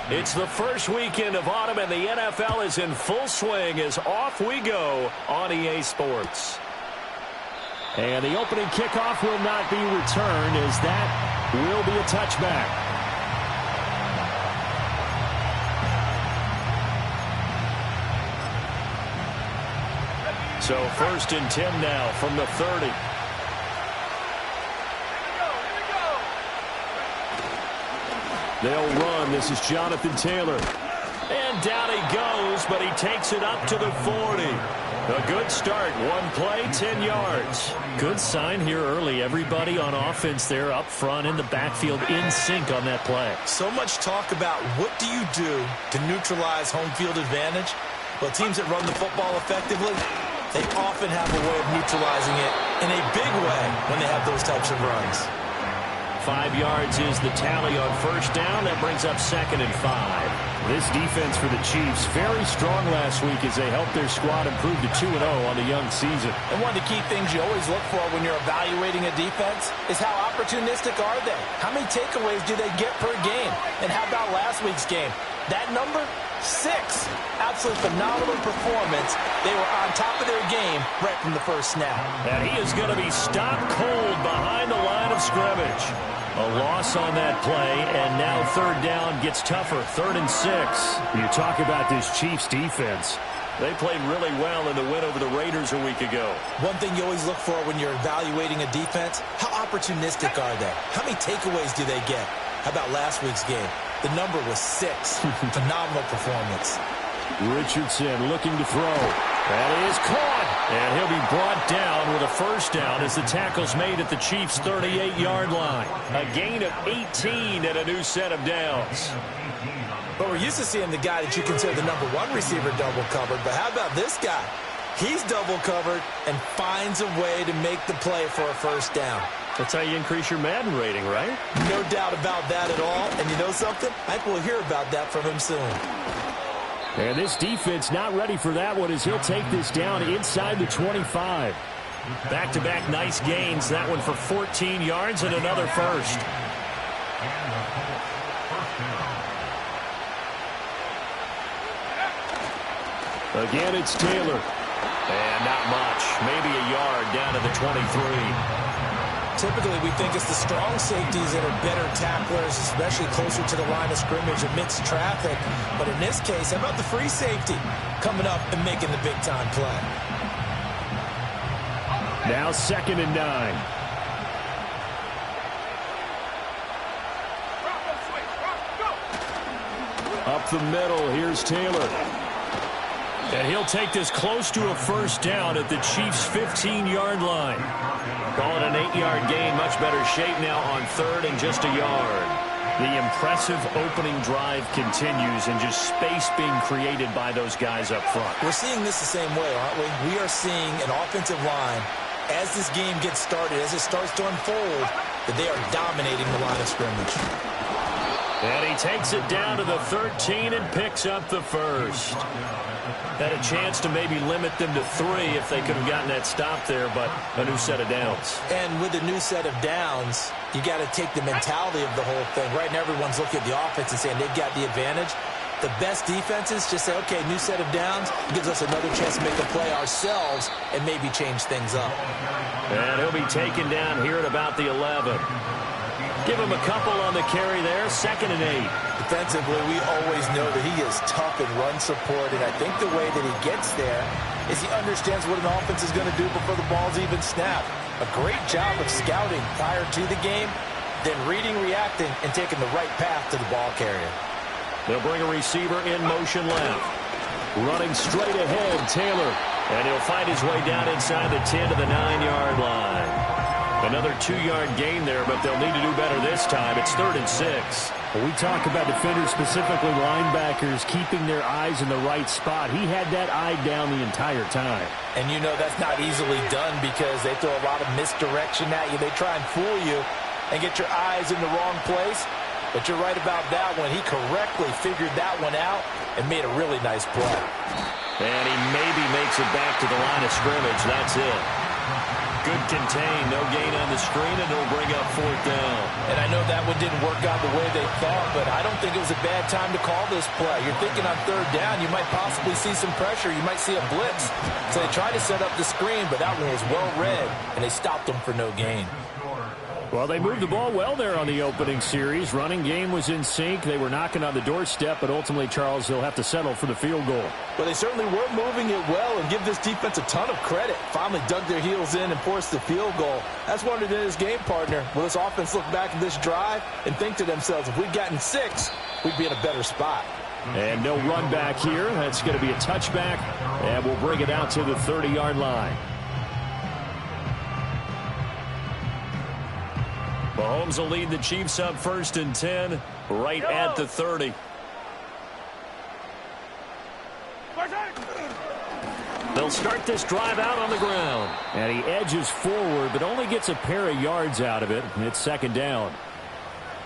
It's the first weekend of autumn, and the NFL is in full swing as off we go on EA Sports. And the opening kickoff will not be returned, as that will be a touchback. So 1st and 10 now from the 30. They'll run. This is Jonathan Taylor. And down he goes, but he takes it up to the 40. A good start. One play, 10 yards. Good sign here early. Everybody on offense there up front in the backfield in sync on that play. So much talk about what do you do to neutralize home field advantage? Well, teams that run the football effectively, they often have a way of neutralizing it in a big way when they have those types of runs. 5 yards is the tally on 1st down. That brings up 2nd and 5. This defense for the Chiefs, very strong last week as they helped their squad improve to 2-0 on the young season. And one of the key things you always look for when you're evaluating a defense is how opportunistic are they? How many takeaways do they get per game? And how about last week's game? That number? 6. Absolutely phenomenal performance. They were on top of their game right from the first snap. And he is going to be stopped cold behind the line of scrimmage. A loss on that play, and now 3rd down gets tougher. 3rd and 6. You talk about this Chiefs defense. They played really well in the win over the Raiders a week ago. One thing you always look for when you're evaluating a defense, how opportunistic are they? How many takeaways do they get? How about last week's game? The number was 6. Phenomenal performance. Richardson looking to throw. That is caught. And he'll be brought down with a 1st down as the tackle's made at the Chiefs' 38-yard line. A gain of 18 and a new set of downs. But we're used to seeing the guy that you consider the number 1 receiver double covered. But how about this guy? He's double covered and finds a way to make the play for a 1st down. That's how you increase your Madden rating, right? No doubt about that at all. And you know something? I think we'll hear about that from him soon. And this defense not ready for that one as he'll take this down inside the 25. Back-to-back nice gains. That one for 14 yards and another 1st. Again, it's Taylor. And not much. Maybe a yard down to the 23. Typically, we think it's the strong safeties that are better tacklers, especially closer to the line of scrimmage amidst traffic. But in this case, how about the free safety coming up and making the big-time play? Now 2nd and 9. Up the middle, here's Taylor. And he'll take this close to a 1st down at the Chiefs' 15-yard line. Call it an 8-yard gain. Much better shape now on 3rd and just a yard. The impressive opening drive continues and just space being created by those guys up front. We're seeing this the same way, aren't we? We are seeing an offensive line, as this game gets started, as it starts to unfold, that they are dominating the line of scrimmage. And he takes it down to the 13 and picks up the 1st. Had a chance to maybe limit them to 3 if they could have gotten that stop there, but a new set of downs. And with a new set of downs, you got to take the mentality of the whole thing. Right now, everyone's looking at the offense and saying they've got the advantage. The best defenses just say, okay, new set of downs gives us another chance to make a play ourselves and maybe change things up. And he'll be taken down here at about the 11. Give him a couple on the carry there. 2nd and 8. Defensively, we always know that he is tough in run support, and I think the way that he gets there is he understands what an offense is going to do before the ball's even snapped. A great job of scouting prior to the game, then reading, reacting, and taking the right path to the ball carrier. They'll bring a receiver in motion left. Running straight ahead, Taylor. And he'll find his way down inside the 10 to the 9-yard line. Another 2-yard gain there, but they'll need to do better this time. It's 3rd and 6. When we talk about defenders, specifically linebackers, keeping their eyes in the right spot, he had that eye down the entire time. And you know that's not easily done because they throw a lot of misdirection at you. They try and fool you and get your eyes in the wrong place. But you're right about that one. He correctly figured that one out and made a really nice play. And he maybe makes it back to the line of scrimmage. That's it. Good contain. No gain on the screen, and it'll bring up 4th down. And I know that one didn't work out the way they thought, but I don't think it was a bad time to call this play. You're thinking on third down, you might possibly see some pressure. You might see a blitz. So they tried to set up the screen, but that one was well read, and they stopped them for no gain. Well, they moved the ball well there on the opening series. Running game was in sync. They were knocking on the doorstep, but ultimately, Charles, they'll have to settle for the field goal. Well, they certainly were moving it well, and give this defense a ton of credit. Finally dug their heels in and forced the field goal. That's wondered in his game partner. Will this offense look back at this drive and think to themselves, if we'd gotten 6, we'd be in a better spot. And no run back here. That's going to be a touchback, and we'll bring it out to the 30-yard line. Mahomes will lead the Chiefs up 1st and 10, right at the 30. They'll start this drive out on the ground. And he edges forward, but only gets a pair of yards out of it. And it's 2nd down.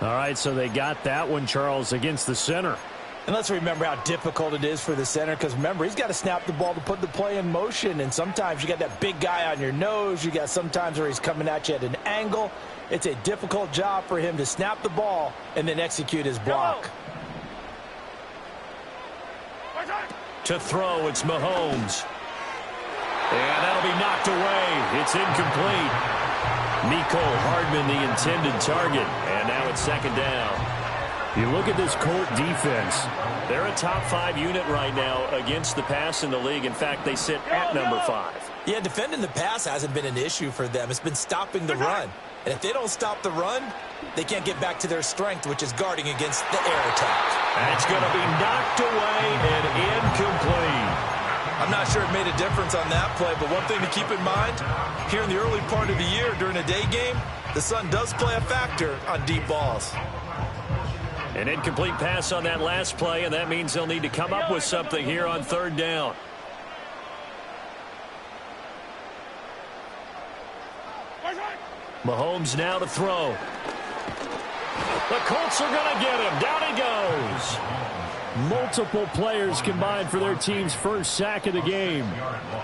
All right, so they got that one, Charles, against the center. And let's remember how difficult it is for the center, because remember, he's got to snap the ball to put the play in motion, and sometimes you got that big guy on your nose. You got sometimes where he's coming at you at an angle. It's a difficult job for him to snap the ball and then execute his block. To throw, it's Mahomes. And that'll be knocked away. It's incomplete. Mecole Hardman, the intended target. And now it's 2nd down. You look at this Colt defense. They're a top 5 unit right now against the pass in the league. In fact, they sit at number 5. Yeah, defending the pass hasn't been an issue for them. It's been stopping the run. And if they don't stop the run, they can't get back to their strength, which is guarding against the air attack. That's going to be knocked away and incomplete. I'm not sure it made a difference on that play, but one thing to keep in mind, here in the early part of the year during a day game, the sun does play a factor on deep balls. An incomplete pass on that last play, and that means they'll need to come up with something here on 3rd down. Mahomes now to throw. The Colts are going to get him. Down he goes. Multiple players combined for their team's first sack of the game.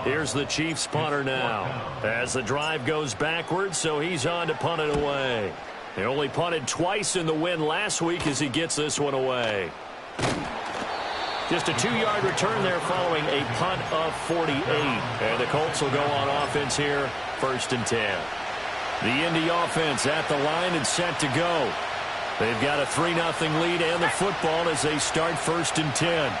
Here's the Chiefs punter now. As the drive goes backwards, so he's on to punt it away. They only punted twice in the win last week as he gets this one away. Just a 2-yard return there following a punt of 48. And the Colts will go on offense here, 1st and 10. The Indy offense at the line and set to go. They've got a 3-0 lead and the football as they start 1st and 10.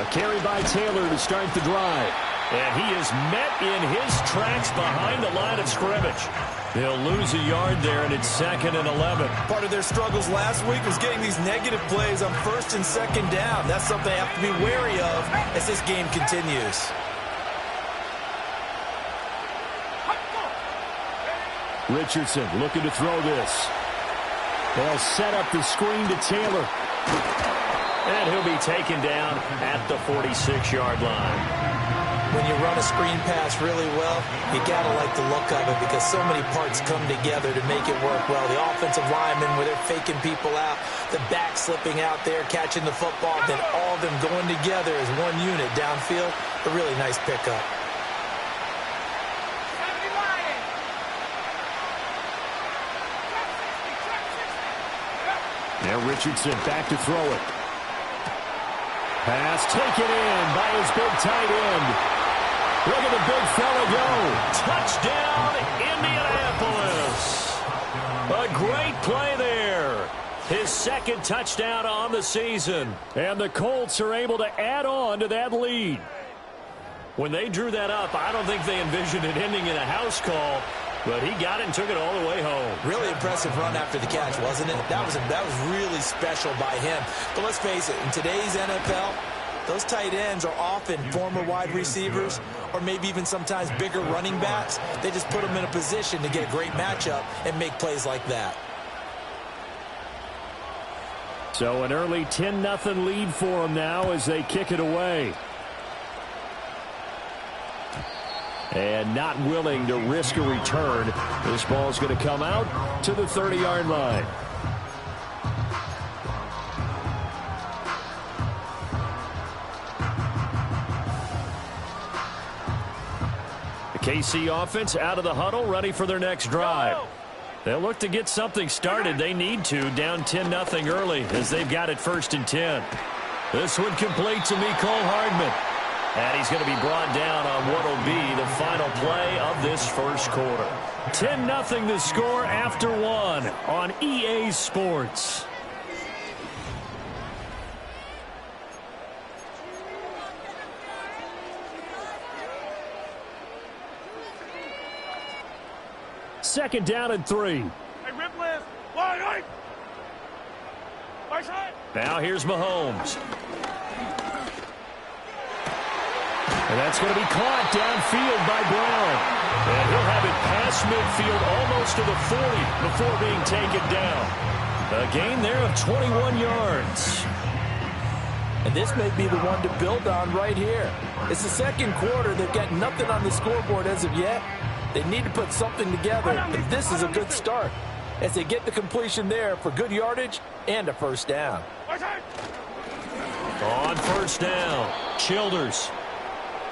A carry by Taylor to start the drive. And he is met in his tracks behind the line of scrimmage. They'll lose a yard there, and it's 2nd and 11. Part of their struggles last week was getting these negative plays on 1st and 2nd down. That's something they have to be wary of as this game continues. Richardson looking to throw this. They'll set up the screen to Taylor. And he'll be taken down at the 46-yard line. When you run a screen pass really well, you got to like the look of it because so many parts come together to make it work well. The offensive linemen, where they're faking people out, the back slipping out there, catching the football, then all of them going together as one unit downfield. A really nice pickup. Now Richardson back to throw it. Pass taken in by his big tight end. Look at the big fella go. Touchdown, Indianapolis. A great play there. His 2nd touchdown on the season. And the Colts are able to add on to that lead. When they drew that up, I don't think they envisioned it ending in a house call. But he got it and took it all the way home. Really impressive run after the catch, wasn't it? That was really special by him. But let's face it, in today's NFL, those tight ends are often former wide receivers or maybe even sometimes bigger running backs. They just put them in a position to get a great matchup and make plays like that. So an early 10-0 lead for them now as they kick it away. And not willing to risk a return. This ball's going to come out to the 30-yard line. KC offense out of the huddle, ready for their next drive. They'll look to get something started. They need to, down 10-0 early as they've got it 1st and 10. This one complete to Mecole Hardman. And he's going to be brought down on what will be the final play of this first quarter. 10-0 the score after 1 on EA Sports. Second down and 3. Hey, rip list. Wide. Right side. Now here's Mahomes. And that's going to be caught downfield by Brown. And he'll have it past midfield almost to the 40 before being taken down. A gain there of 21 yards. And this may be the one to build on right here. It's the second quarter. They've got nothing on the scoreboard as of yet. They need to put something together, and this is a good start as they get the completion there for good yardage and a first down. On first down, Childers.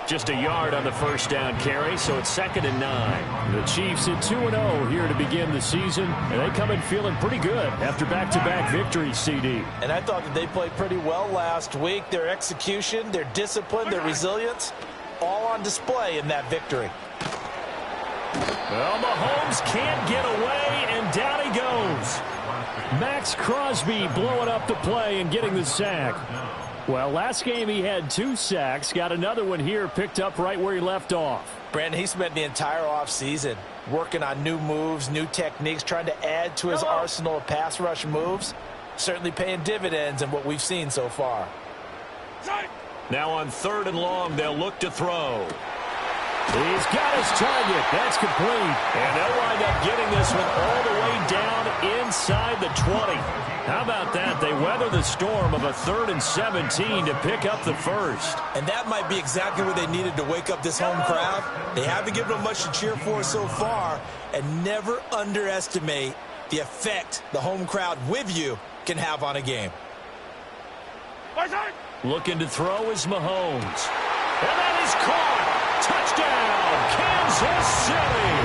Just a yard on the first down carry, so it's 2nd and 9. The Chiefs at 2-0 here to begin the season, and they come in feeling pretty good after back-to-back victories, CD. And I thought that they played pretty well last week. Their execution, their discipline, their resilience, all on display in that victory. Well, Mahomes can't get away, and down he goes. Max Crosby blowing up the play and getting the sack. Well, last game he had 2 sacks. Got another one here picked up right where he left off. Brandon, he spent the entire offseason working on new moves, new techniques, trying to add to his arsenal of pass rush moves. Certainly paying dividends in what we've seen so far. Now on 3rd and long, they'll look to throw. He's got his target. That's complete. And they'll wind up getting this one all the way down inside the 20. How about that? They weather the storm of a 3rd and 17 to pick up the first. And that might be exactly what they needed to wake up this home crowd. They haven't given them much to cheer for so far. And never underestimate the effect the home crowd with you can have on a game. Looking to throw is Mahomes. And that is caught. Touchdown, Kansas City.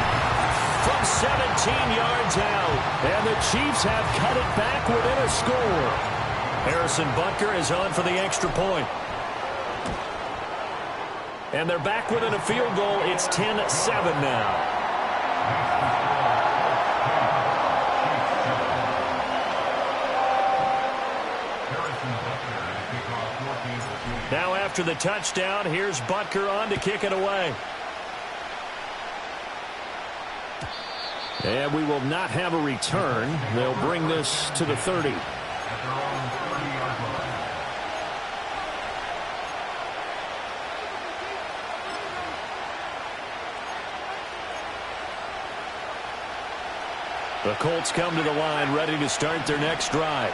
From 17 yards out. And the Chiefs have cut it back within a score. Harrison Butker is on for the extra point. And they're back within a field goal. It's 10-7 now. Now after the touchdown, here's Butker on to kick it away. And we will not have a return. They'll bring this to the 30. The Colts come to the line ready to start their next drive.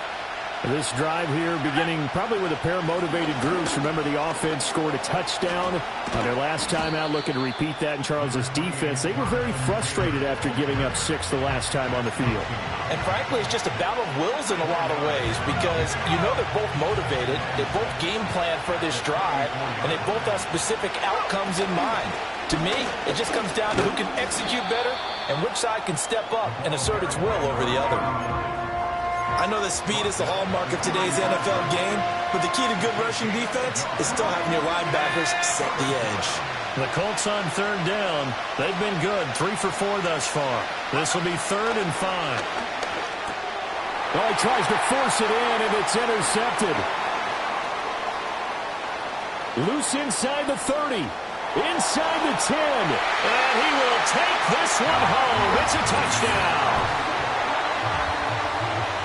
This drive here beginning probably with a pair of motivated groups. Remember, the offense scored a touchdown on their last time out, looking to repeat that in Charles' defense. They were very frustrated after giving up 6 the last time on the field. And frankly, it's just a battle of wills in a lot of ways because you know they're both motivated. They both game plan for this drive, and they both have specific outcomes in mind. To me, it just comes down to who can execute better and which side can step up and assert its will over the other. I know that speed is the hallmark of today's NFL game, but the key to good rushing defense is still having your linebackers set the edge. The Colts on 3rd down. They've been good, 3 for 4 thus far. This will be 3rd and 5. Well, he tries to force it in, and it's intercepted. Loose inside the 30. Inside the 10. And he will take this one home. It's a touchdown.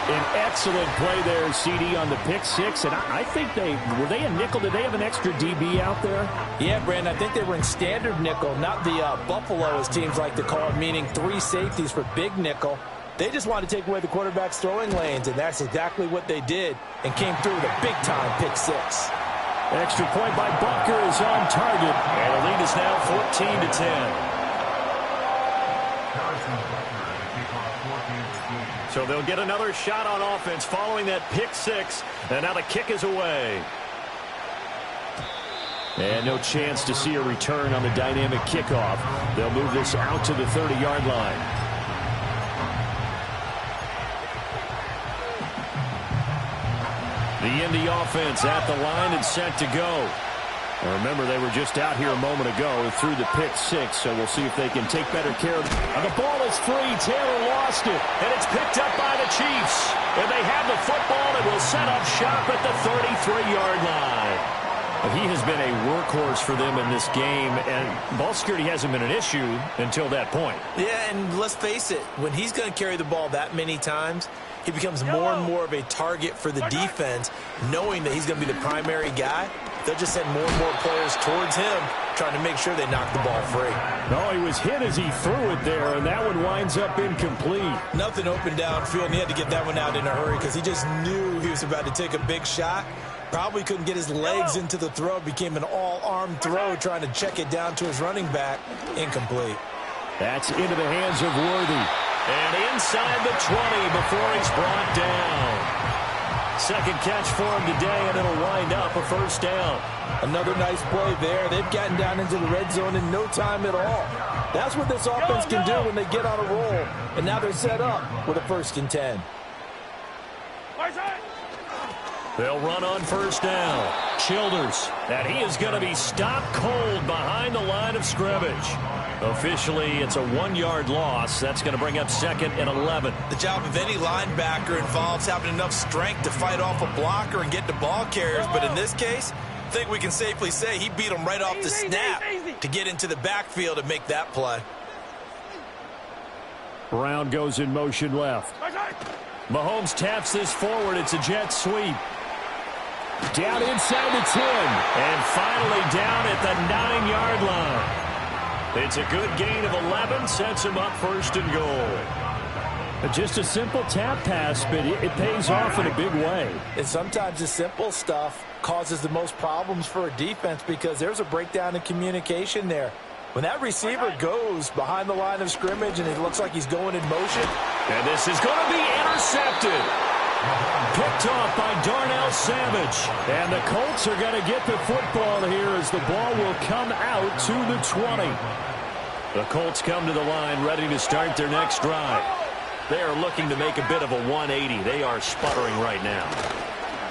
An excellent play there, CD, on the pick 6. And I think were they a nickel? Did they have an extra DB out there? Yeah, Brandon, I think they were in standard nickel, not the Buffalo, as teams like to call it, meaning 3 safeties for big nickel. They just wanted to take away the quarterback's throwing lanes, and that's exactly what they did and came through with a big-time pick 6. Extra point by Butker is on target. And the lead is now 14-10. So they'll get another shot on offense following that pick 6. And now the kick is away. And no chance to see a return on the dynamic kickoff. They'll move this out to the 30-yard line. The Indy offense at the line and set to go. Remember, they were just out here a moment ago through the pick six, so we'll see if they can take better care of it. And the ball is free. Taylor lost it. And it's picked up by the Chiefs. And they have the football and will set up shop at the 33-yard line. He has been a workhorse for them in this game, and ball security hasn't been an issue until that point. Yeah, and let's face it, when he's going to carry the ball that many times, he becomes more and more of a target for the defense, knowing that he's going to be the primary guy. They'll just send more and more players towards him, trying to make sure they knock the ball free. No, he was hit as he threw it there, and that one winds up incomplete. Nothing open downfield, and he had to get that one out in a hurry because he just knew he was about to take a big shot. Probably couldn't get his legs into the throw. Became an all-arm throw, trying to check it down to his running back. Incomplete. That's into the hands of Worthy. And inside the 20 before he's brought down. Second catch for him today, and it'll wind up a first down. Another nice play there. They've gotten down into the red zone in no time at all. That's what this offense can do when they get on a roll. And now they're set up with a 1st and 10. They'll run on first down. Childers, and he is going to be stopped cold behind the line of scrimmage. Officially, it's a 1-yard loss. That's going to bring up 2nd and 11. The job of any linebacker involves having enough strength to fight off a blocker and get to ball carriers. But in this case, I think we can safely say he beat him right off the snap to get into the backfield and make that play. Brown goes in motion left. Mahomes taps this forward. It's a jet sweep. Down inside the 10. And finally down at the 9-yard line. It's a good gain of 11. Sets him up 1st and goal. Just a simple tap pass, but it pays off in a big way. And sometimes the simple stuff causes the most problems for a defense because there's a breakdown in communication there. When that receiver goes behind the line of scrimmage and it looks like he's going in motion. And this is going to be intercepted. Picked off by Darnell Savage. And the Colts are going to get the football here as the ball will come out to the 20. The Colts come to the line ready to start their next drive. They are looking to make a bit of a 180. They are sputtering right now.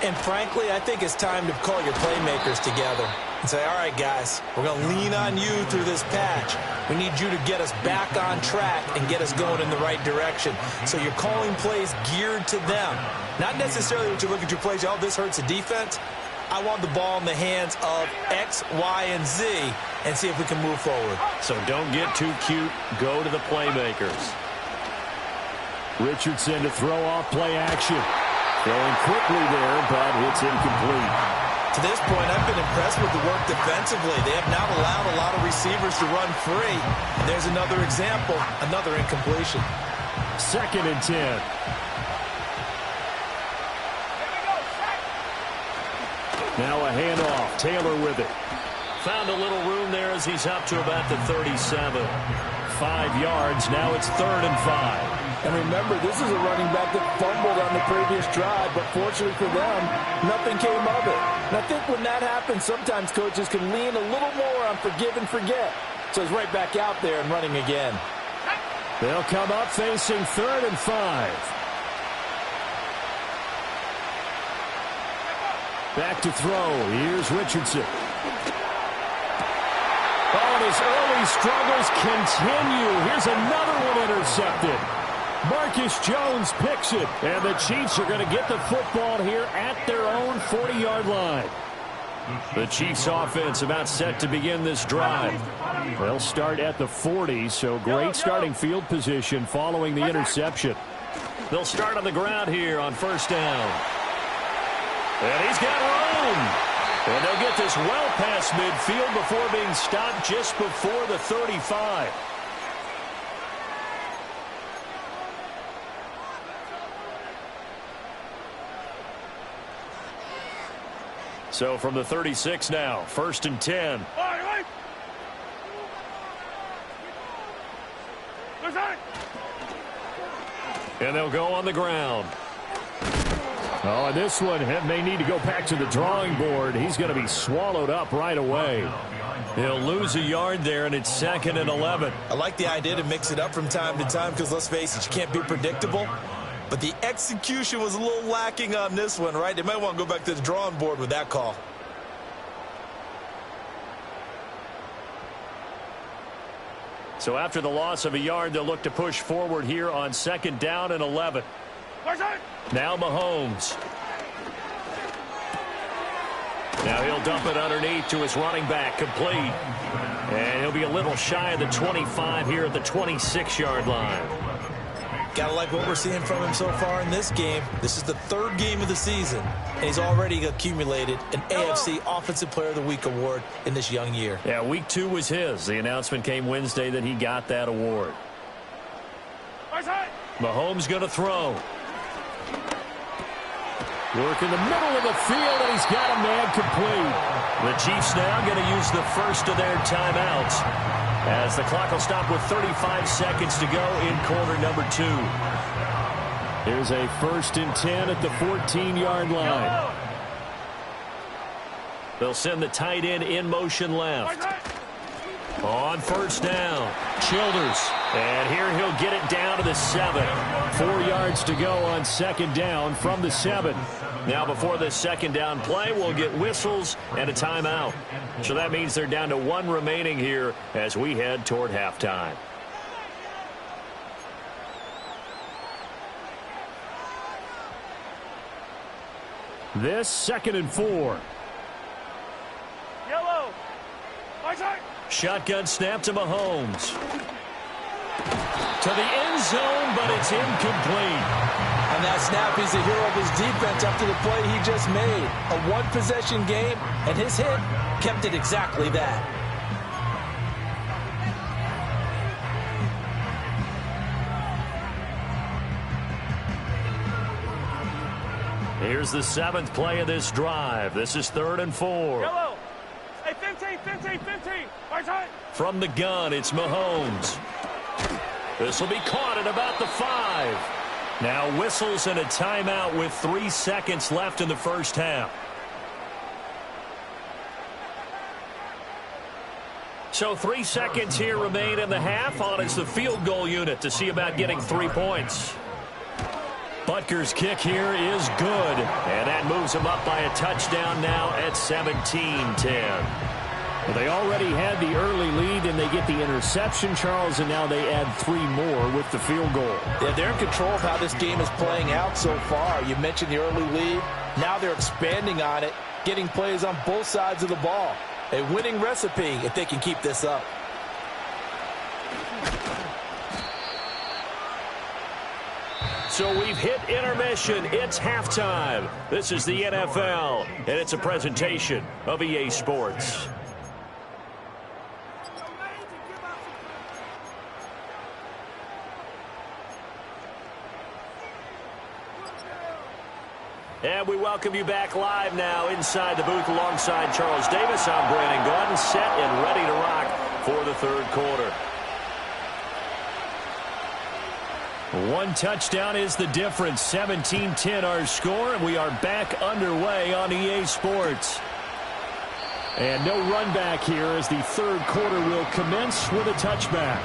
And frankly, I think it's time to call your playmakers together and say, all right, guys, we're going to lean on you through this patch. We need you to get us back on track and get us going in the right direction. So you're calling plays geared to them. Not necessarily what you look at your plays, oh, this hurts the defense. I want the ball in the hands of X, Y, and Z and see if we can move forward. So don't get too cute. Go to the playmakers. Richardson to throw off play action. Throwing quickly there, but it's incomplete. To this point, I've been impressed with the work defensively. They have not allowed a lot of receivers to run free. And there's another example, another incompletion. 2nd and 10. Now a handoff. Taylor with it. Found a little room there as he's up to about the 37. 5 yards. Now it's 3rd and 5. And remember, this is a running back that fumbled on the previous drive, but fortunately for them, nothing came of it. And I think when that happens, sometimes coaches can lean a little more on forgive and forget. So he's right back out there and running again. They'll come up facing 3rd and 5. Back to throw. Here's Richardson. Oh, and his early struggles continue. Here's another one intercepted. Marcus Jones picks it, and the Chiefs are going to get the football here at their own 40-yard line. The Chiefs offense about set to begin this drive. They'll start at the 40, so great starting field position following the interception. They'll start on the ground here on 1st down. And he's got room. And they'll get this well past midfield before being stopped just before the 35. So from the 36 now, 1st and 10. And they'll go on the ground. Oh, and this one may need to go back to the drawing board. He's going to be swallowed up right away. He'll lose a yard there, and it's 2nd and 11. I like the idea to mix it up from time to time because, let's face it, you can't be predictable. But the execution was a little lacking on this one, right? They might want to go back to the drawing board with that call. So after the loss of a yard, they'll look to push forward here on 2nd down and 11. Now Mahomes. Now he'll dump it underneath to his running back, complete. And he'll be a little shy of the 25 here at the 26-yard line. Gotta like what we're seeing from him so far in this game. This is the 3rd game of the season, and he's already accumulated an AFC Offensive Player of the Week award in this young year. Yeah, week 2 was his. The announcement came Wednesday that he got that award. Mahomes going to throw. Work in the middle of the field, and he's got a man complete. The Chiefs now going to use the first of their timeouts as the clock will stop with 35 seconds to go in quarter number 2. Here's a 1st and 10 at the 14-yard line. They'll send the tight end in motion left. On 1st down, Childers. And here he'll get it down to the 7. 4 yards to go on 2nd down from the 7. Now before this 2nd down play, we'll get whistles and a timeout. So that means they're down to 1 remaining here as we head toward halftime. This 2nd and 4. Yellow. Shotgun snap to Mahomes. To the end zone, but it's incomplete. On that snap, he's the hero of his defense after the play he just made. A one-possession game, and his hit kept it exactly that. Here's the 7th play of this drive. This is 3rd and 4. Yellow. Hey, 15. Right side. From the gun, it's Mahomes. This will be caught at about the 5. Now whistles and a timeout with 3 seconds left in the first half. So 3 seconds here remain in the half. On is the field goal unit to see about getting 3 points. Butker's kick here is good. And that moves him up by a touchdown now at 17-10. Well, they already had the early lead, and they get the interception, Charles, and now they add 3 more with the field goal. Yeah, they're in control of how this game is playing out so far. You mentioned the early lead. Now they're expanding on it, getting plays on both sides of the ball. A winning recipe if they can keep this up. So we've hit intermission. It's halftime. This is the NFL, and it's a presentation of EA Sports. And we welcome you back live now inside the booth alongside Charles Davis. I'm Brandon Gordon, set and ready to rock for the 3rd quarter. 1 touchdown is the difference. 17-10 our score, and we are back underway on EA Sports. And no run back here as the 3rd quarter will commence with a touchback.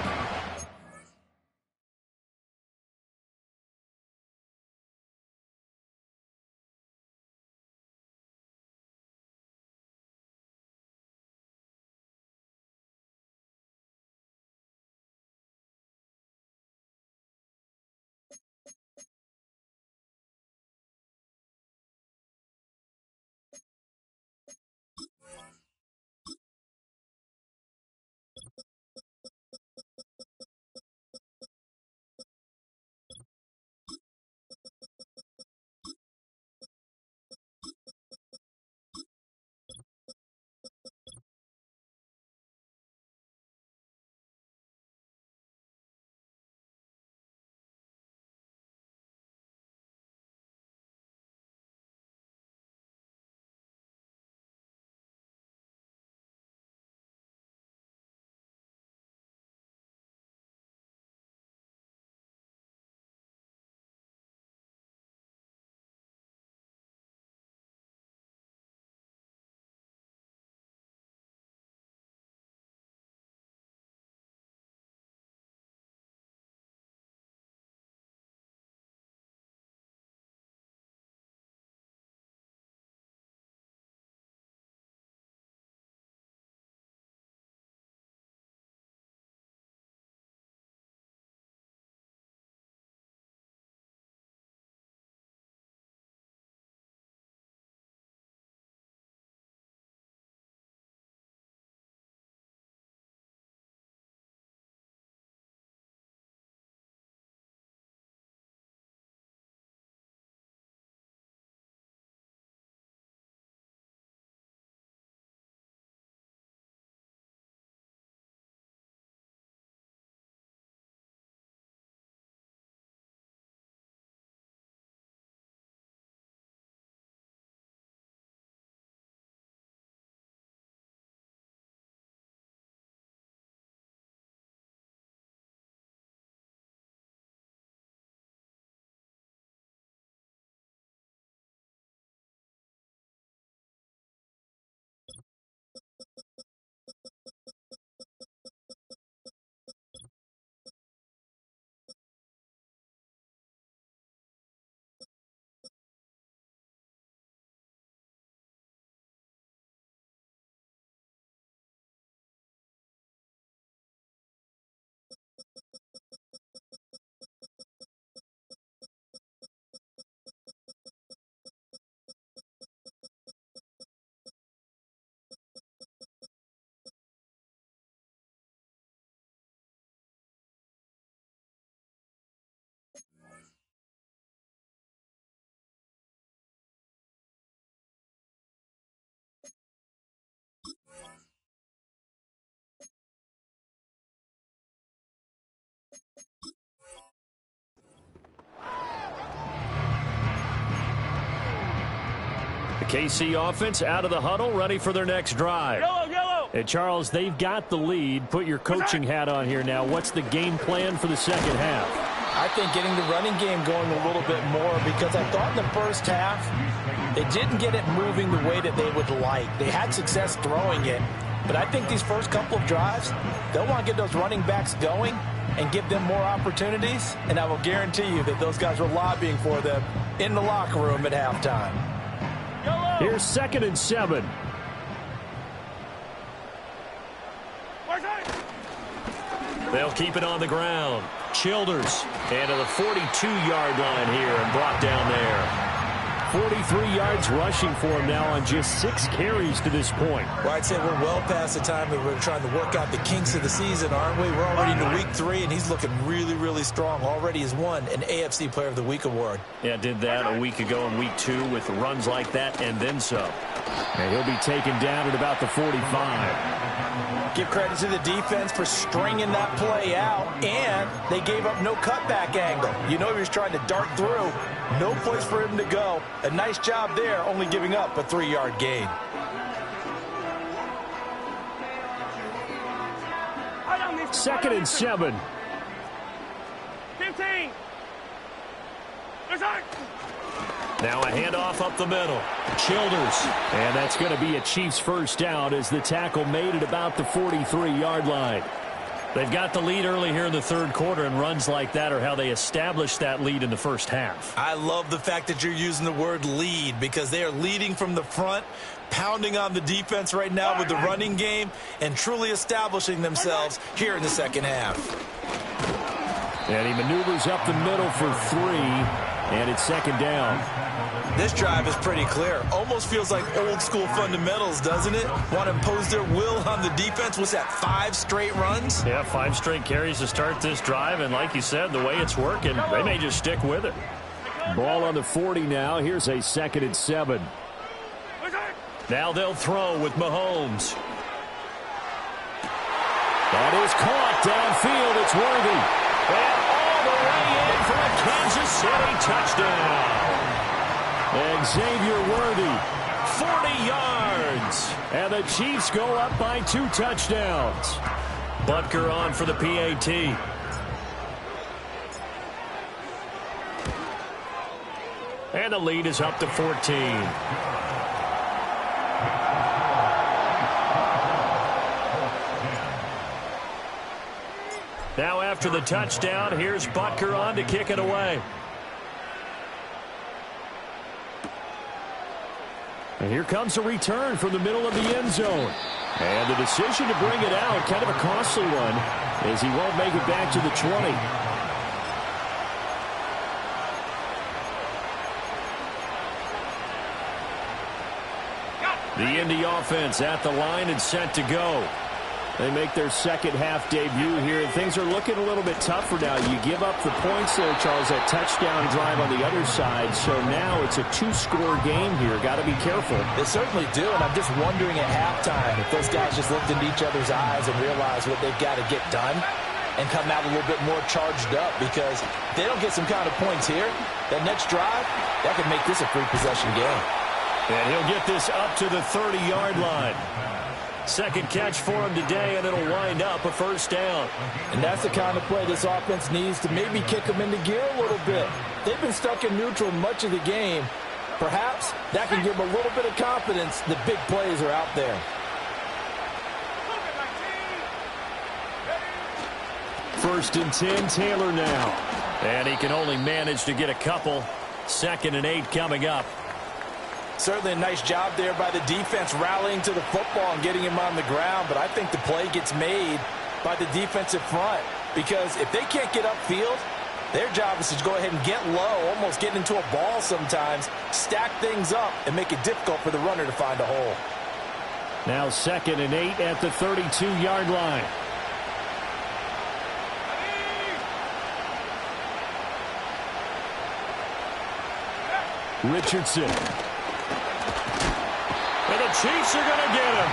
KC offense out of the huddle, ready for their next drive. Yellow. And Charles, they've got the lead. Put your coaching hat on here now. What's the game plan for the second half? I think getting the running game going a little bit more, because I thought in the first half they didn't get it moving the way that they would like. They had success throwing it, but I think these first couple of drives, they'll want to get those running backs going and give them more opportunities, and I will guarantee you that those guys were lobbying for them in the locker room at halftime. Here's 2nd and 7. They'll keep it on the ground. Childers, and to the 42-yard line here and brought down there. 43 yards rushing for him now on just 6 carries to this point. Well, I'd say we're well past the time that we're trying to work out the kinks of the season, aren't we? We're already into week 3, and he's looking really, really strong. Already has won an AFC Player of the Week award. Yeah, did that a week ago in week 2 with runs like that and then some. And he'll be taken down at about the 45. Give credit to the defense for stringing that play out, and they gave up no cutback angle. You know he was trying to dart through. No place for him to go. A nice job there, only giving up a 3-yard gain. Second and 7. 15. Now a handoff up the middle. Childers. And that's going to be a Chiefs first down as the tackle made it about the 43-yard line. They've got the lead early here in the third quarter, and runs like that are how they established that lead in the first half. I love the fact that you're using the word lead, because they are leading from the front, pounding on the defense right now with the running game, and truly establishing themselves here in the second half. And he maneuvers up the middle for 3, and it's 2nd down. This drive is pretty clear. Almost feels like old school fundamentals, doesn't it? Want to impose their will on the defense. What's that, 5 straight runs? Yeah, 5 straight carries to start this drive, and like you said, the way it's working, they may just stick with it. Ball on the 40 now. Here's a 2nd and 7. Now they'll throw with Mahomes. That is caught downfield. It's Worthy. And all the way in for a Kansas City touchdown. And Xavier Worthy. 40 yards. And the Chiefs go up by 2 touchdowns. Butker on for the PAT. And the lead is up to 14. Now after the touchdown, here's Butker on to kick it away. And here comes a return from the middle of the end zone. And the decision to bring it out, kind of a costly one, as he won't make it back to the 20. The Indy offense at the line and set to go. They make their second half debut here, and things are looking a little bit tougher now. You give up the points there, Charles, that touchdown drive on the other side. So now it's a 2-score game here. Got to be careful. They certainly do, and I'm just wondering at halftime if those guys just looked into each other's eyes and realized what they've got to get done and come out a little bit more charged up, because if they don't get some kind of points here, that next drive, that could make this a free possession game. And he'll get this up to the 30-yard line. Second catch for him today, and it'll wind up a first down. And that's the kind of play this offense needs to maybe kick them into gear a little bit. They've been stuck in neutral much of the game. Perhaps that can give them a little bit of confidence that big plays are out there. First and 10, Taylor now. And he can only manage to get a couple. 2nd and 8 coming up. Certainly a nice job there by the defense rallying to the football and getting him on the ground, but I think the play gets made by the defensive front, because if they can't get upfield, their job is to go ahead and get low, almost get into a ball sometimes, stack things up, and make it difficult for the runner to find a hole. Now 2nd and 8 at the 32-yard line. Richardson. And the Chiefs are going to get him.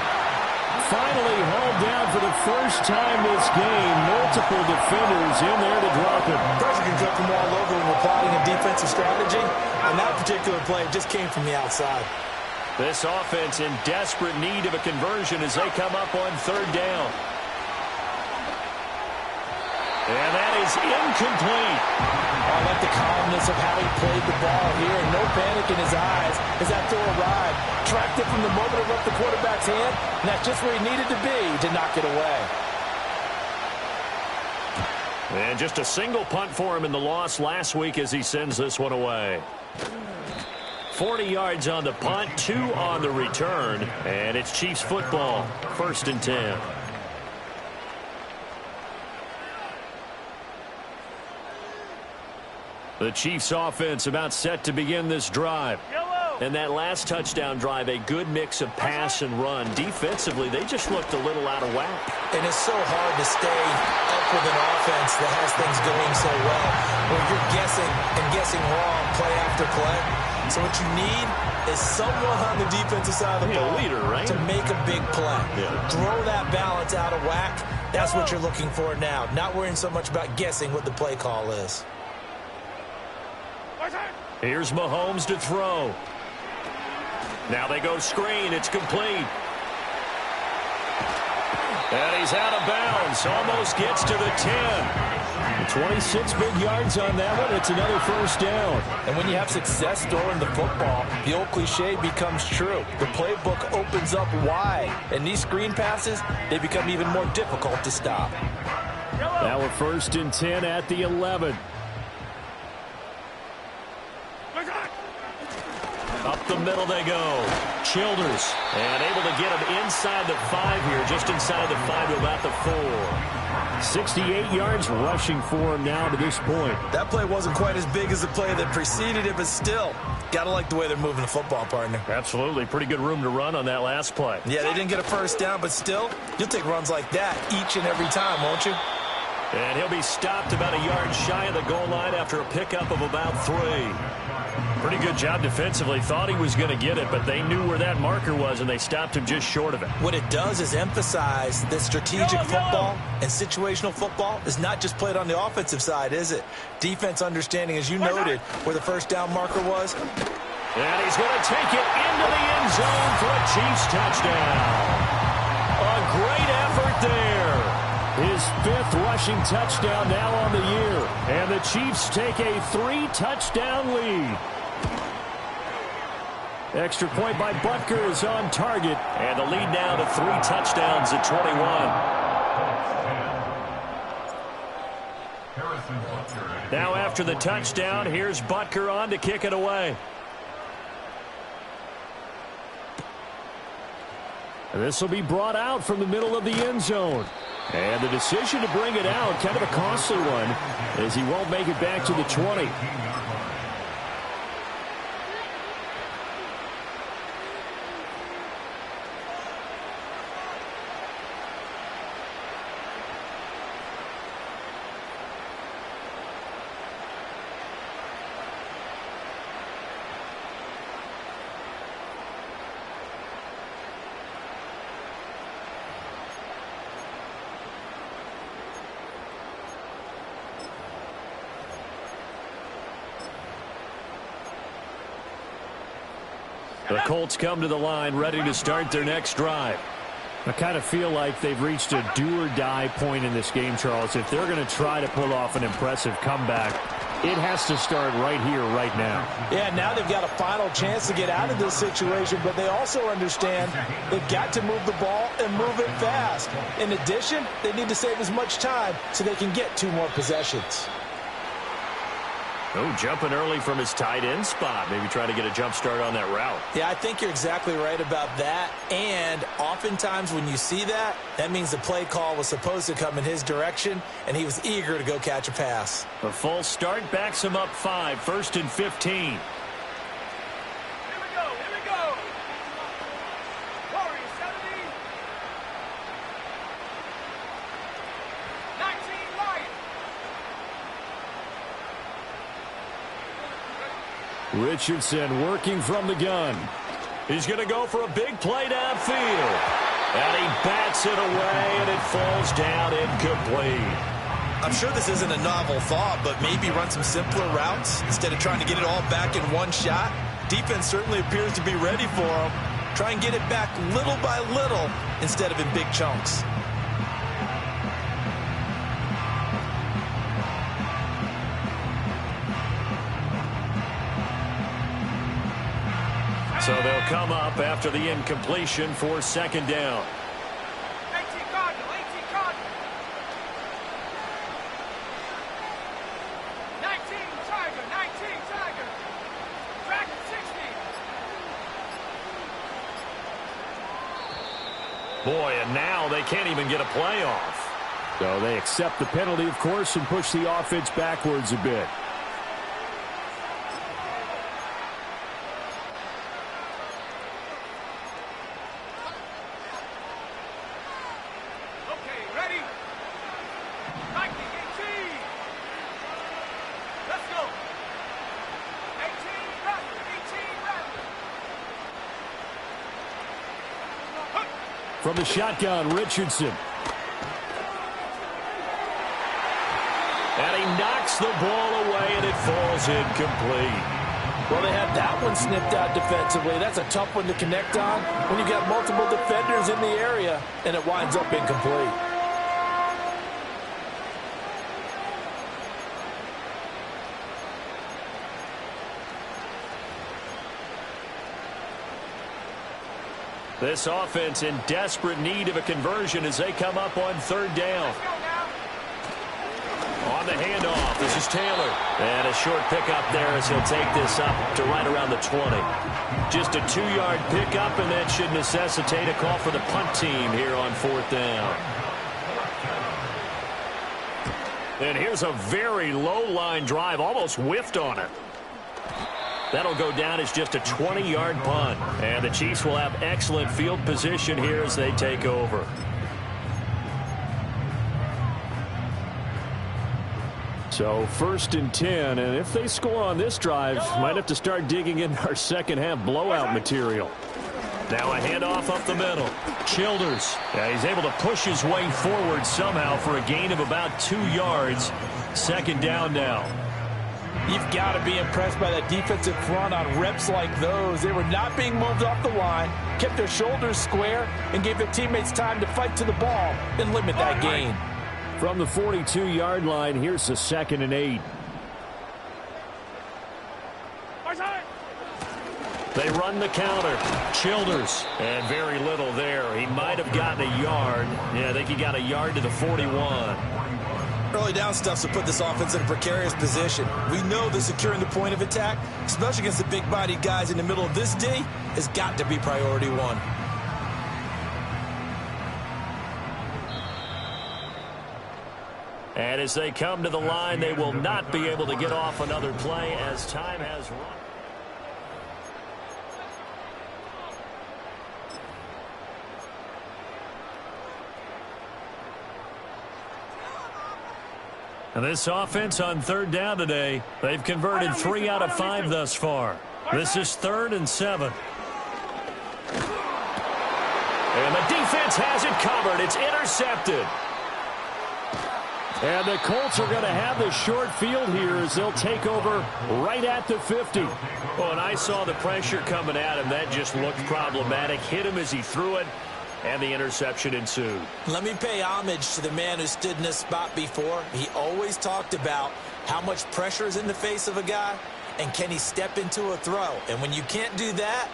Finally hauled down for the first time this game. Multiple defenders in there to drop him. Pressure can come from all over when we're plotting a defensive strategy. And that particular play just came from the outside. This offense in desperate need of a conversion as they come up on third down. And that is incomplete. I like the calmness of how he played the ball here. No panic in his eyes as that throw arrived. Tracked it from the moment it left the quarterback's hand, and that's just where he needed to be to knock it away. And just a single punt for him in the loss last week as he sends this one away. 40 yards on the punt, 2 on the return, and it's Chiefs football, 1st and 10. The Chiefs offense about set to begin this drive. And that last touchdown drive, a good mix of pass and run. Defensively, they just looked a little out of whack. And it's so hard to stay up with an offense that has things going so well, where you're guessing and guessing wrong play after play. So what you need is someone on the defensive side of the ball leader, right? to make a big play. Yeah. Throw that balance out of whack. That's what you're looking for now. Not worrying so much about guessing what the play call is. Here's Mahomes to throw. Now they go screen. It's complete. And he's out of bounds. Almost gets to the 10. 26 big yards on that one. It's another first down. And when you have success throwing the football, the old cliche becomes true. The playbook opens up wide. And these screen passes, they become even more difficult to stop. Now we're 1st and 10 at the 11. Up the middle they go. Childers. And able to get him inside the 5 here. Just inside the 5 to about the 4. 68 yards rushing for him now to this point. That play wasn't quite as big as the play that preceded it, but still, gotta like the way they're moving the football, partner. Absolutely. Pretty good room to run on that last play. Yeah, they didn't get a first down, but still, you'll take runs like that each and every time, won't you? And he'll be stopped about a yard shy of the goal line after a pickup of about 3. Pretty good job defensively. Thought he was going to get it, but they knew where that marker was, and they stopped him just short of it. What it does is emphasize that strategic football and situational football is not just played on the offensive side, is it? Defense understanding, as you noted, where the first down marker was. And he's going to take it into the end zone for a Chiefs touchdown. A great effort there. His 5th rushing touchdown now on the year. And the Chiefs take a 3-touchdown lead. Extra point by Butker is on target. And the lead now to 3 touchdowns at 21. Now after the touchdown, here's Butker on to kick it away. And this will be brought out from the middle of the end zone. And the decision to bring it out, kind of a costly one, as he won't make it back to the 20. The Colts come to the line ready to start their next drive. I kind of feel like they've reached a do-or-die point in this game, Charles. If they're going to try to pull off an impressive comeback, it has to start right here, right now. Yeah, now they've got a final chance to get out of this situation, but they also understand they've got to move the ball and move it fast. In addition, they need to save as much time so they can get 2 more possessions. Oh, jumping early from his tight end spot. Maybe try to get a jump start on that route. Yeah, I think you're exactly right about that. And oftentimes when you see that, that means the play call was supposed to come in his direction, and he was eager to go catch a pass. A full start backs him up 5, 1st and 15. Richardson working from the gun. He's going to go for a big play downfield. And he bats it away, and it falls down incomplete. I'm sure this isn't a novel thought, but maybe run some simpler routes instead of trying to get it all back in one shot. Defense certainly appears to be ready for him. Try and get it back little by little instead of in big chunks. So they'll come up after the incompletion for second down. 18 Cardinal, 18 Cardinal. 19 Tiger, 19 Tiger. Dragon 60. Boy, and now they can't even get a playoff. So they accept the penalty, of course, and push the offense backwards a bit. From the shotgun, Richardson. And he knocks the ball away, and it falls incomplete. Well, they had that one snipped out defensively. That's a tough one to connect on when you got multiple defenders in the area, and it winds up incomplete. This offense in desperate need of a conversion as they come up on third down. On the handoff, this is Taylor. And a short pickup there as he'll take this up to right around the 20. Just a 2-yard pickup, and that should necessitate a call for the punt team here on fourth down. And here's a very low-line drive, almost whiffed on it. That'll go down as just a 20-yard punt. And the Chiefs will have excellent field position here as they take over. So 1st and 10, and if they score on this drive, might have to start digging in our second half blowout material. Now a handoff up the middle. Childers. Yeah, he's able to push his way forward somehow for a gain of about 2 yards. Second down now. You've got to be impressed by that defensive front on reps like those. They were not being moved off the line, kept their shoulders square, and gave their teammates time to fight to the ball and limit that gain. From the 42-yard line, here's the 2nd and 8. They run the counter. Childers. And very little there. He might have gotten a yard. Yeah, I think he got a yard to the 41. Early down stuff to put this offense in a precarious position. We know that securing the point of attack, especially against the big-bodied guys in the middle of this D, has got to be priority one. And as they come to the line, they will not be able to get off another play as time has run. And this offense on third down today, they've converted 3 out of 5 thus far. This is 3rd and 7. And the defense has it covered. It's intercepted. And the Colts are going to have the short field here as they'll take over right at the 50. Well, and I saw the pressure coming at him. That just looked problematic. Hit him as he threw it. And the interception ensued. Let me pay homage to the man who stood in this spot before. He always talked about how much pressure is in the face of a guy and can he step into a throw. And when you can't do that,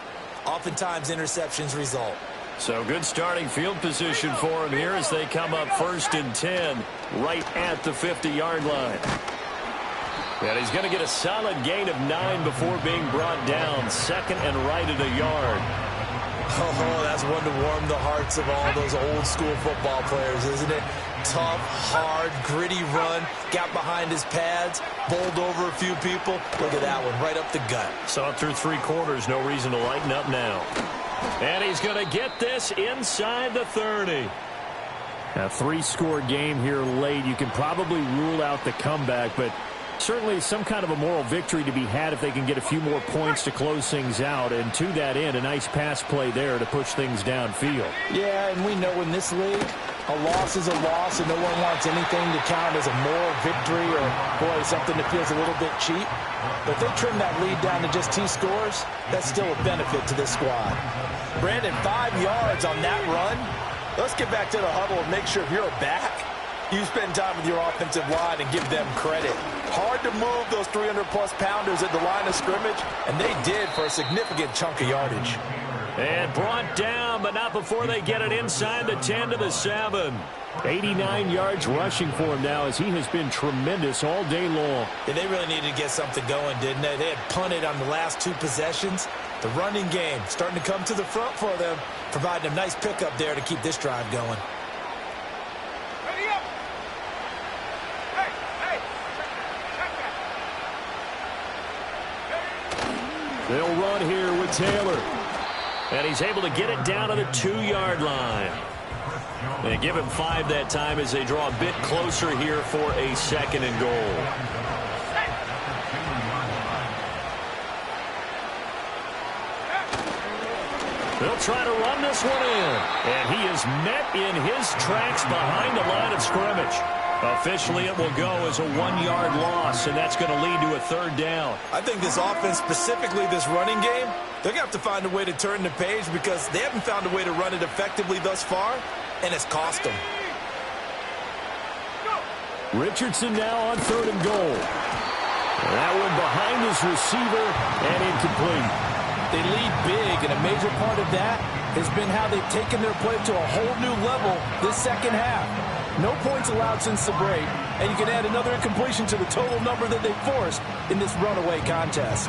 oftentimes interceptions result. So good starting field position for him here as they come up 1st and 10 right at the 50-yard line. And he's going to get a solid gain of 9 before being brought down. 2nd and right at a yard. Oh, that's one to warm the hearts of all those old-school football players, isn't it? Tough, hard, gritty run, got behind his pads, bowled over a few people. Look at that one, right up the gut. Saw it through 3 quarters, no reason to lighten up now. And he's going to get this inside the 30. A 3-score game here late. You can probably rule out the comeback, but certainly some kind of a moral victory to be had if they can get a few more points to close things out. And to that end, a nice pass play there to push things downfield. Yeah, and we know in this league, A loss is a loss, and no one wants anything to count as a moral victory or, boy, something that feels a little bit cheap. But if they trim that lead down to just 2 scores, that's still a benefit to this squad. Brandon, 5 yards on that run. Let's get back to the huddle and make sure if you're back, you spend time with your offensive line and give them credit. Hard to move those 300-plus pounders at the line of scrimmage, and they did for a significant chunk of yardage. And brought down, but not before they get it inside the 10 to the 7. 89 yards rushing for him now as he has been tremendous all day long. Yeah, they really needed to get something going, didn't they? They had punted on the last 2 possessions. The running game starting to come to the front for them, providing a nice pickup there to keep this drive going. Ready up. Hey. They'll run here with Taylor. And he's able to get it down to the 2-yard line. They give him 5 that time as they draw a bit closer here for a 2nd and goal. They'll try to run this one in. And he is met in his tracks behind the line of scrimmage. Officially, it will go as a 1-yard loss, and that's going to lead to a 3rd down. I think this offense, specifically this running game, they're going to have to find a way to turn the page because they haven't found a way to run it effectively thus far, and it's cost them. Richardson now on 3rd and goal. That one behind his receiver and incomplete. They lead big, and a major part of that has been how they've taken their play to a whole new level this second half. No points allowed since the break, and you can add another incompletion to the total number that they forced in this runaway contest.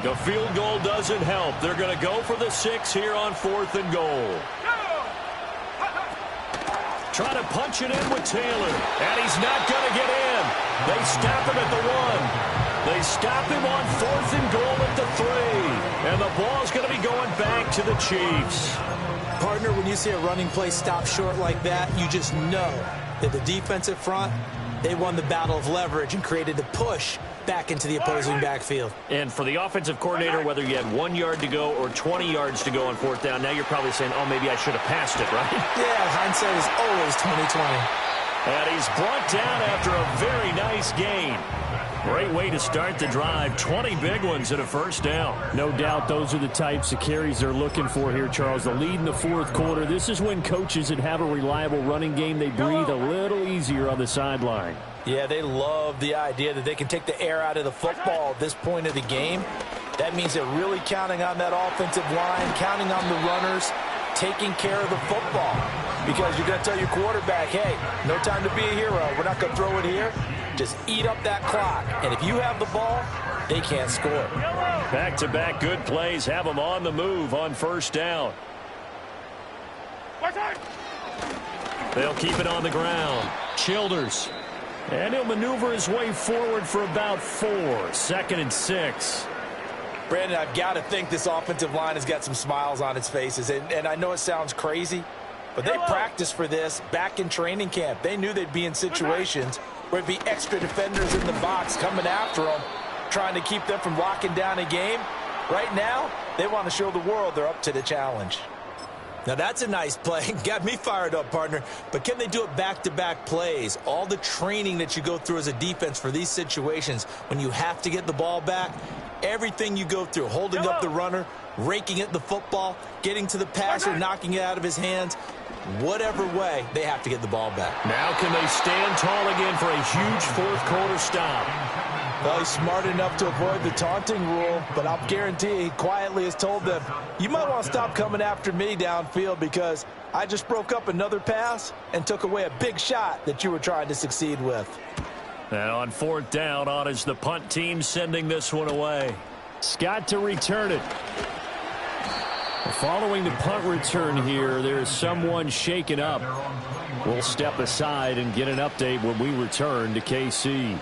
The field goal doesn't help. They're going to go for the 6 here on 4th and goal. Try to punch it in with Taylor, and he's not going to get in. They stop him at the 1. They stop him on 4th and goal at the 3. And the ball's going to be going back to the Chiefs. Partner, when you see a running play stop short like that, you just know that the defensive front, they won the battle of leverage and created the push back into the opposing backfield. And for the offensive coordinator, whether you had 1 yard to go or 20 yards to go on 4th down, now you're probably saying, oh, maybe I should have passed it, right? Yeah, hindsight is always 20/20. And he's brought down after a very nice gain. Great way to start the drive. 20 big ones at a 1st down. No doubt those are the types of carries they're looking for here, Charles. The lead in the 4th quarter. This is when coaches that have a reliable running game, they breathe a little easier on the sideline. Yeah, they love the idea that they can take the air out of the football at this point of the game. That means they're really counting on that offensive line, counting on the runners, taking care of the football. Because you're going to tell your quarterback, hey, no time to be a hero. We're not going to throw it here. Just eat up that clock. And if you have the ball, they can't score. Back-to-back good plays have them on the move on 1st down. They'll keep it on the ground. Childers. And he'll maneuver his way forward for about 4. 2nd and 6. Brandon, I've got to think this offensive line has got some smiles on its faces. And I know it sounds crazy, but they practiced for this back in training camp. They knew they'd be in situations where it'd be extra defenders in the box coming after them, trying to keep them from locking down a game. Right now, they want to show the world they're up to the challenge. Now, that's a nice play. Got me fired up, partner. But can they do it back-to-back plays? All the training that you go through as a defense for these situations, when you have to get the ball back, everything you go through, holding up the runner, raking at the football, getting to the passer, knocking it out of his hands, whatever way, they have to get the ball back. Now can they stand tall again for a huge 4th quarter stop? Well, he's smart enough to avoid the taunting rule, but I'll guarantee he quietly has told them, you might want to stop coming after me downfield because I just broke up another pass and took away a big shot that you were trying to succeed with. And on 4th down, on is the punt team sending this one away. Scott to return it. Following the punt return here, there's someone shaken up. We'll step aside and get an update when we return to KC.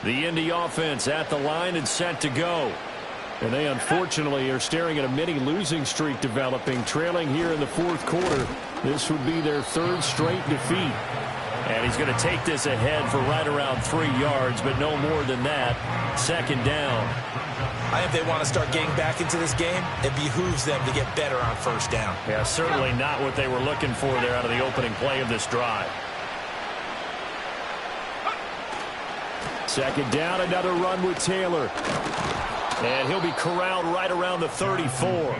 The Indy offense at the line and set to go. And they unfortunately are staring at a mini losing streak developing, trailing here in the 4th quarter. This would be their 3rd straight defeat. And he's going to take this ahead for right around 3 yards, but no more than that. Second down. I think if they want to start getting back into this game, it behooves them to get better on first down. Yeah, certainly not what they were looking for there out of the opening play of this drive. Second down, another run with Taylor. And he'll be corralled right around the 34.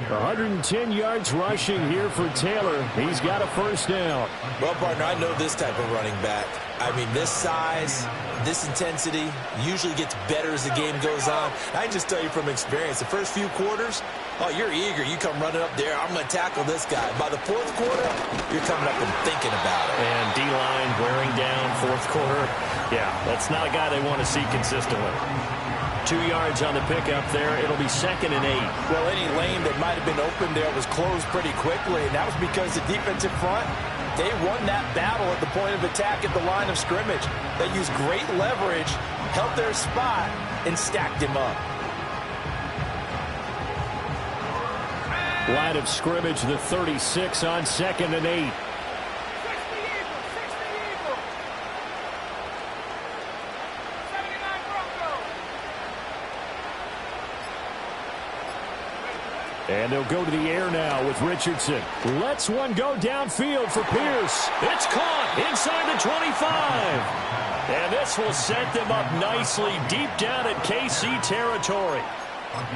110 yards rushing here for Taylor. He's got a first down. Well, partner, I know this type of running back. I mean, this size, this intensity usually gets better as the game goes on. I can just tell you from experience, the first few quarters, oh, you're eager. You come running up there, I'm going to tackle this guy. By the fourth quarter, you're coming up and thinking about it. And D-line wearing down fourth quarter. Yeah, that's not a guy they want to see consistently. 2 yards on the pickup there. It'll be 2nd and 8. Well, any lane that might have been open there was closed pretty quickly, and that was because the defensive front, they won that battle at the point of attack at the line of scrimmage. They used great leverage, held their spot, and stacked him up. Line of scrimmage, the 36 on 2nd and 8. And they'll go to the air now with Richardson. Lets one go downfield for Pierce. It's caught inside the 25. And this will set them up nicely deep down in KC territory.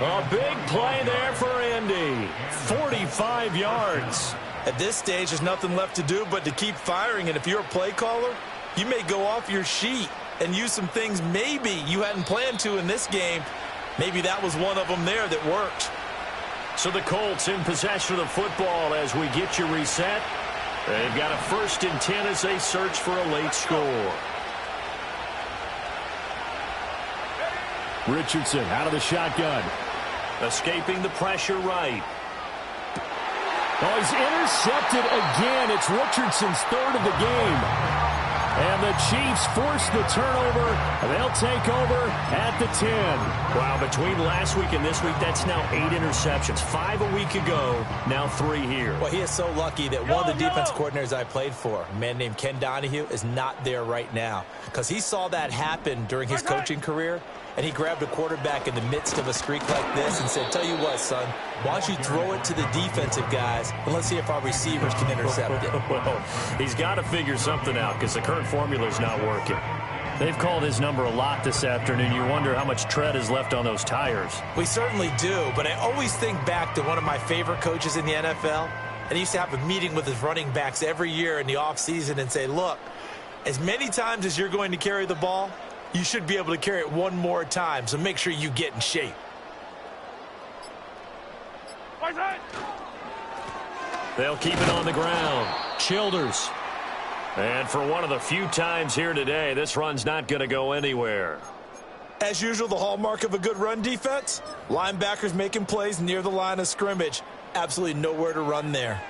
A big play there for Indy. 45 yards. At this stage, there's nothing left to do but to keep firing. And if you're a play caller, you may go off your sheet and use some things maybe you hadn't planned to in this game. Maybe that was one of them there that worked. So the Colts in possession of the football as we get you reset. They've got a 1st and 10 as they search for a late score. Richardson out of the shotgun. Escaping the pressure right. Oh, he's intercepted again. It's Richardson's 3rd of the game. And the Chiefs force the turnover. They'll take over at the 10. Wow, between last week and this week, that's now 8 interceptions. 5 a week ago, now 3 here. Well, he is so lucky that one of the defense coordinators I played for, a man named Ken Donahue, is not there right now. Because he saw that happen during his coaching career, and he grabbed a quarterback in the midst of a streak like this and said, tell you what, son, why don't you throw it to the defensive guys, and let's see if our receivers can intercept it. Well, he's got to figure something out because the current formula is not working. They've called his number a lot this afternoon. You wonder how much tread is left on those tires. We certainly do, but I always think back to one of my favorite coaches in the NFL, and he used to have a meeting with his running backs every year in the offseason and say, look, as many times as you're going to carry the ball, you should be able to carry it one more time, so make sure you get in shape. They'll keep it on the ground. Childers. And for one of the few times here today, this run's not going to go anywhere. As usual, the hallmark of a good run defense, linebackers making plays near the line of scrimmage. Absolutely nowhere to run there.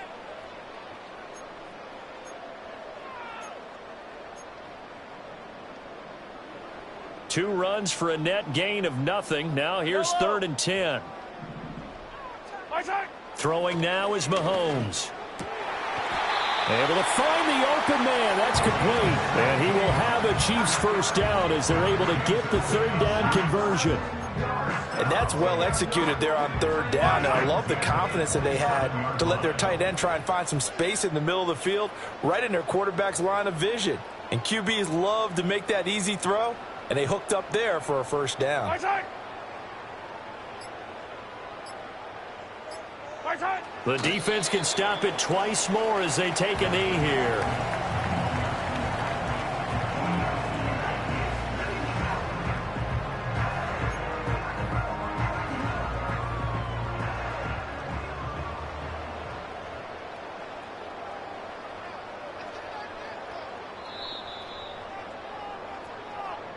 Two runs for a net gain of nothing. Now here's 3rd and 10. Throwing now is Mahomes. Able to find the open man. That's complete. And he will have a Chiefs first down as they're able to get the 3rd down conversion. And that's well executed there on 3rd down. And I love the confidence that they had to let their tight end try and find some space in the middle of the field, right in their quarterback's line of vision. And QBs love to make that easy throw, and they hooked up there for a first down. The defense can stop it twice more as they take a knee here.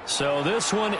So this one